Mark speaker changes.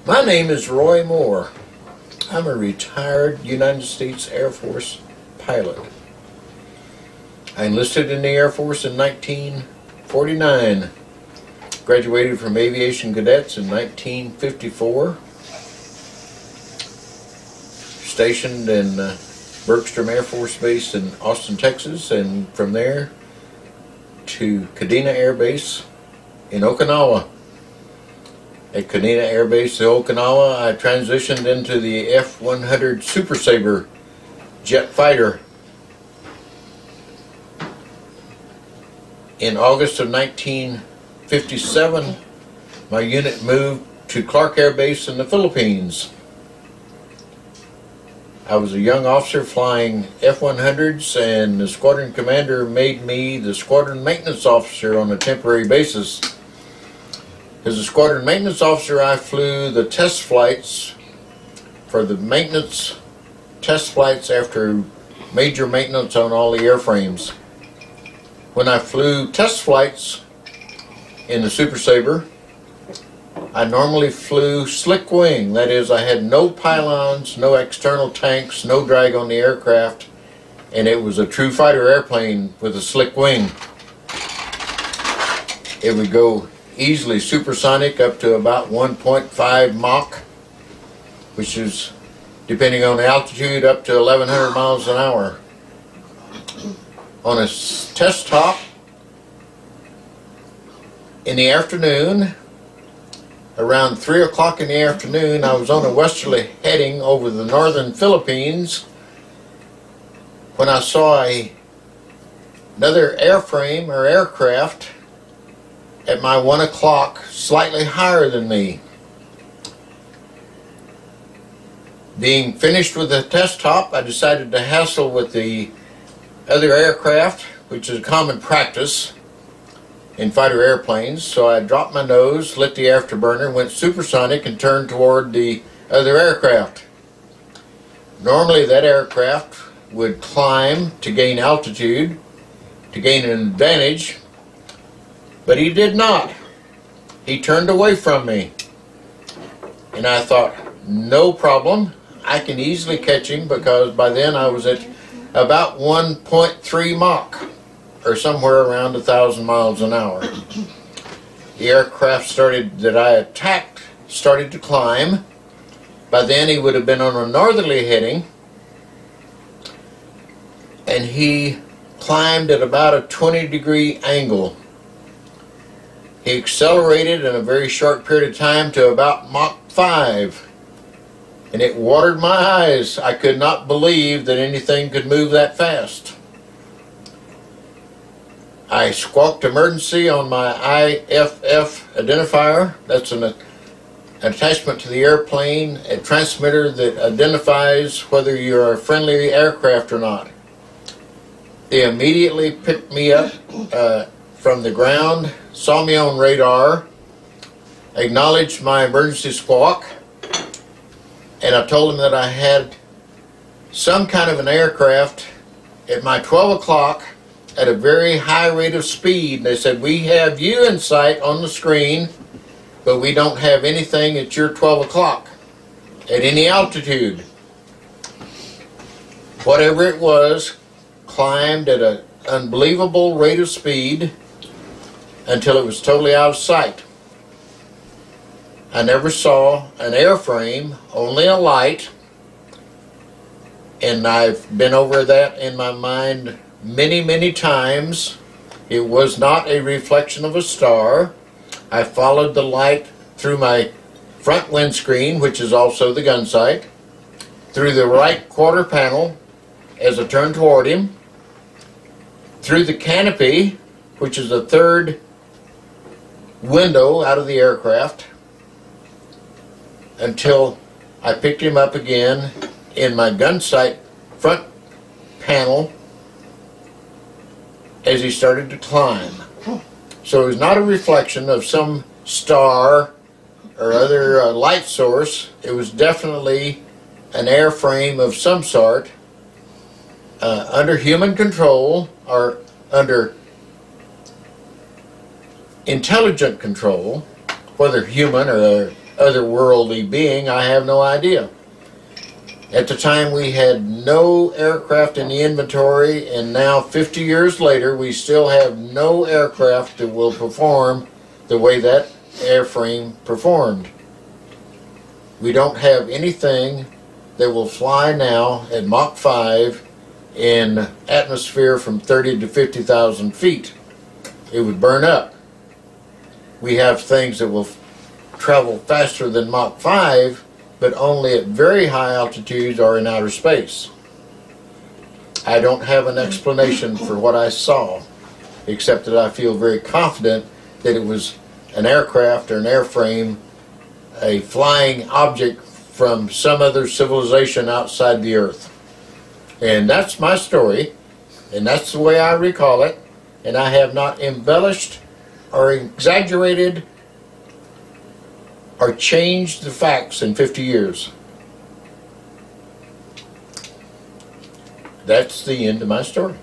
Speaker 1: My name is Roy Moore. I'm a retired United States Air Force pilot. I enlisted in the Air Force in 1949. Graduated from aviation cadets in 1954. Stationed in Bergstrom Air Force Base in Austin, Texas, and from there to Kadena Air Base in Okinawa. At Kadena Air Base in Okinawa, I transitioned into the F-100 Super Sabre jet fighter. In August of 1957, my unit moved to Clark Air Base in the Philippines. I was a young officer flying F-100s, and the squadron commander made me the squadron maintenance officer on a temporary basis. As a squadron maintenance officer, I flew the test flights for the maintenance test flights after major maintenance on all the airframes. When I flew test flights in the Super Sabre, I normally flew slick wing. That is, I had no pylons, no external tanks, no drag on the aircraft, and it was a true fighter airplane with a slick wing. It would go easily supersonic up to about 1.5 Mach, which is, depending on the altitude, up to 1,100 miles an hour. On a test top in the afternoon, around 3 o'clock in the afternoon, I was on a westerly heading over the northern Philippines when I saw another airframe or aircraft at my 1 o'clock, slightly higher than me. Being finished with the test top, I decided to hassle with the other aircraft, which is a common practice in fighter airplanes. So I dropped my nose, lit the afterburner, went supersonic, and turned toward the other aircraft. Normally that aircraft would climb to gain altitude, to gain an advantage, but he did not. He turned away from me. And I thought, no problem, I can easily catch him, because by then I was at about 1.3 Mach, or somewhere around 1,000 miles an hour. The aircraft that I attacked started to climb. By then he would have been on a northerly heading, and he climbed at about a 20-degree angle. He accelerated in a very short period of time to about Mach 5. And it watered my eyes. I could not believe that anything could move that fast. I squawked emergency on my IFF identifier. That's an attachment to the airplane, a transmitter that identifies whether you're a friendly aircraft or not. They immediately picked me up from the ground, saw me on radar, acknowledged my emergency squawk, and I told them that I had some kind of an aircraft at my 12 o'clock at a very high rate of speed. They said, we have you in sight on the screen, but we don't have anything at your 12 o'clock at any altitude. Whatever it was climbed at an unbelievable rate of speed until it was totally out of sight. I never saw an airframe, only a light, and I've been over that in my mind many, many times. It was not a reflection of a star. I followed the light through my front windscreen, which is also the gun sight, through the right quarter panel as I turned toward him, through the canopy, which is the third window out of the aircraft, until I picked him up again in my gun sight front panel as he started to climb. So it was not a reflection of some star or other light source. It was definitely an airframe of some sort, under human control, or under intelligent control, whether human or otherworldly being, I have no idea. At the time, we had no aircraft in the inventory, and now 50 years later we still have no aircraft that will perform the way that airframe performed. We don't have anything that will fly now at Mach 5 in atmosphere from 30 to 50,000 feet. It would burn up. We have things that will travel faster than Mach 5, but only at very high altitudes or in outer space. I don't have an explanation for what I saw, except that I feel very confident that it was an aircraft or an airframe, a flying object from some other civilization outside the Earth. And that's my story, and that's the way I recall it, and I have not embellished or exaggerated or changed the facts in 50 years. That's the end of my story.